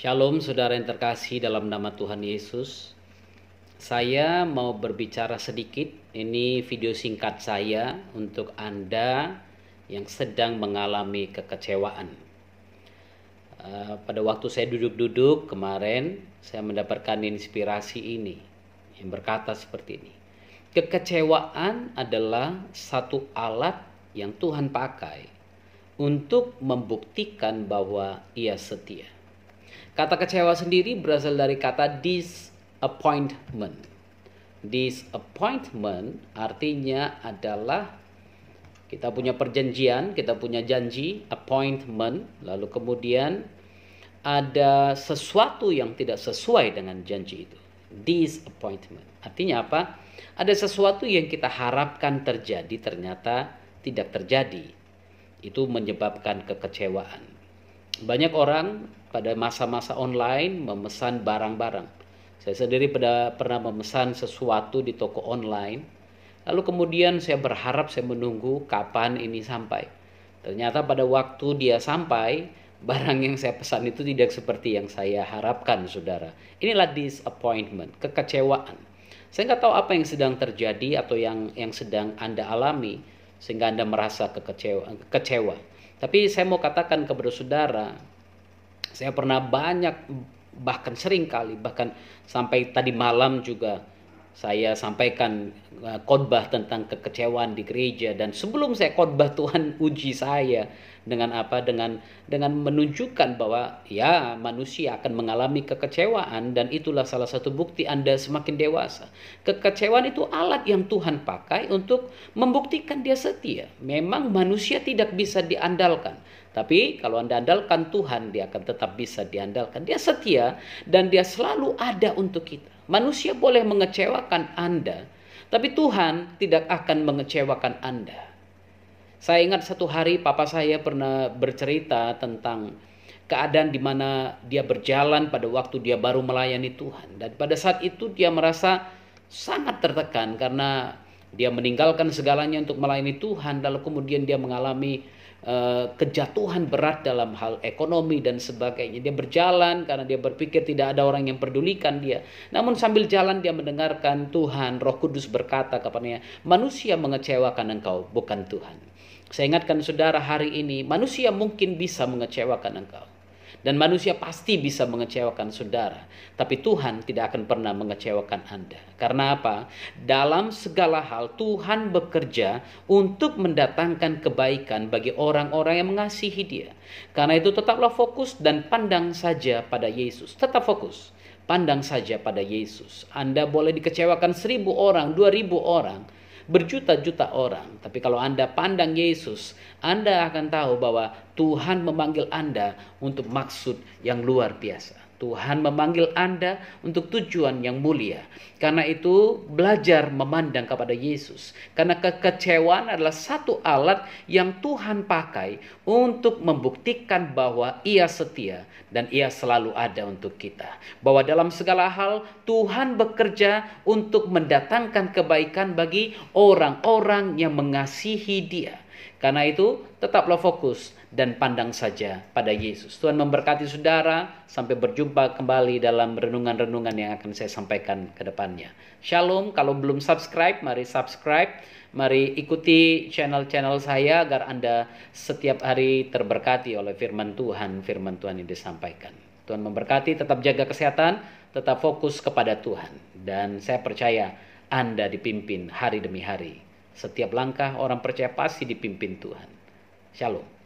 Shalom saudara yang terkasih dalam nama Tuhan Yesus. Saya mau berbicara sedikit. Ini video singkat saya untuk Anda yang sedang mengalami kekecewaan. Pada waktu saya duduk-duduk kemarin, saya mendapatkan inspirasi ini yang berkata seperti ini. Kekecewaan adalah satu alat yang Tuhan pakai untuk membuktikan bahwa Ia setia. Kata kecewa sendiri berasal dari kata disappointment. Disappointment artinya adalah kita punya perjanjian, kita punya janji, appointment, lalu kemudian ada sesuatu yang tidak sesuai dengan janji itu. Disappointment. Artinya apa? Ada sesuatu yang kita harapkan terjadi ternyata tidak terjadi. Itu menyebabkan kekecewaan. Banyak orang pada masa-masa online memesan barang-barang. Saya sendiri pernah memesan sesuatu di toko online. Lalu kemudian saya berharap, saya menunggu kapan ini sampai. Ternyata pada waktu dia sampai, barang yang saya pesan itu tidak seperti yang saya harapkan, saudara. Inilah disappointment, kekecewaan. Saya nggak tahu apa yang sedang terjadi atau yang sedang Anda alami sehingga Anda merasa kecewa. Tapi saya mau katakan kepada saudara, saya pernah bahkan sering kali, bahkan sampai tadi malam juga saya sampaikan khotbah tentang kekecewaan di gereja. Dan sebelum saya khotbah, Tuhan uji saya dengan apa? Dengan menunjukkan bahwa ya, manusia akan mengalami kekecewaan, dan itulah salah satu bukti Anda semakin dewasa. Kekecewaan itu alat yang Tuhan pakai untuk membuktikan Dia setia. Memang manusia tidak bisa diandalkan, tapi kalau Anda andalkan Tuhan, Dia akan tetap bisa diandalkan. Dia setia dan Dia selalu ada untuk kita. Manusia boleh mengecewakan Anda, tapi Tuhan tidak akan mengecewakan Anda. Saya ingat satu hari papa saya pernah bercerita tentang keadaan di mana dia berjalan pada waktu dia baru melayani Tuhan. Dan pada saat itu dia merasa sangat tertekan karena dia meninggalkan segalanya untuk melayani Tuhan. Lalu kemudian dia mengalami kejatuhan berat dalam hal ekonomi dan sebagainya. Dia berjalan karena dia berpikir tidak ada orang yang pedulikan dia. Namun sambil jalan dia mendengarkan Tuhan, Roh Kudus berkata kepadanya, manusia mengecewakan engkau, bukan Tuhan. Saya ingatkan saudara, hari ini manusia mungkin bisa mengecewakan engkau, dan manusia pasti bisa mengecewakan saudara. Tapi Tuhan tidak akan pernah mengecewakan Anda. Karena apa? Dalam segala hal Tuhan bekerja untuk mendatangkan kebaikan bagi orang-orang yang mengasihi Dia. Karena itu tetaplah fokus dan pandang saja pada Yesus. Tetap fokus, pandang saja pada Yesus. Anda boleh dikecewakan 1.000 orang, 2.000 orang, berjuta-juta orang. Tapi kalau Anda pandang Yesus, Anda akan tahu bahwa Tuhan memanggil Anda untuk maksud yang luar biasa. Tuhan memanggil Anda untuk tujuan yang mulia. Karena itu belajar memandang kepada Yesus. Karena kekecewaan adalah satu alat yang Tuhan pakai untuk membuktikan bahwa Ia setia dan Ia selalu ada untuk kita. Bahwa dalam segala hal Tuhan bekerja untuk mendatangkan kebaikan bagi orang-orang yang mengasihi Dia. Karena itu tetaplah fokus dan pandang saja pada Yesus. Tuhan memberkati saudara. Sampai berjumpa kembali dalam renungan-renungan yang akan saya sampaikan ke depannya. Shalom. Kalau belum subscribe, mari subscribe. Mari ikuti channel-channel saya agar Anda setiap hari terberkati oleh firman Tuhan yang disampaikan. Tuhan memberkati, tetap jaga kesehatan, tetap fokus kepada Tuhan. Dan saya percaya Anda dipimpin hari demi hari. Setiap langkah orang percaya pasti dipimpin Tuhan. Shalom.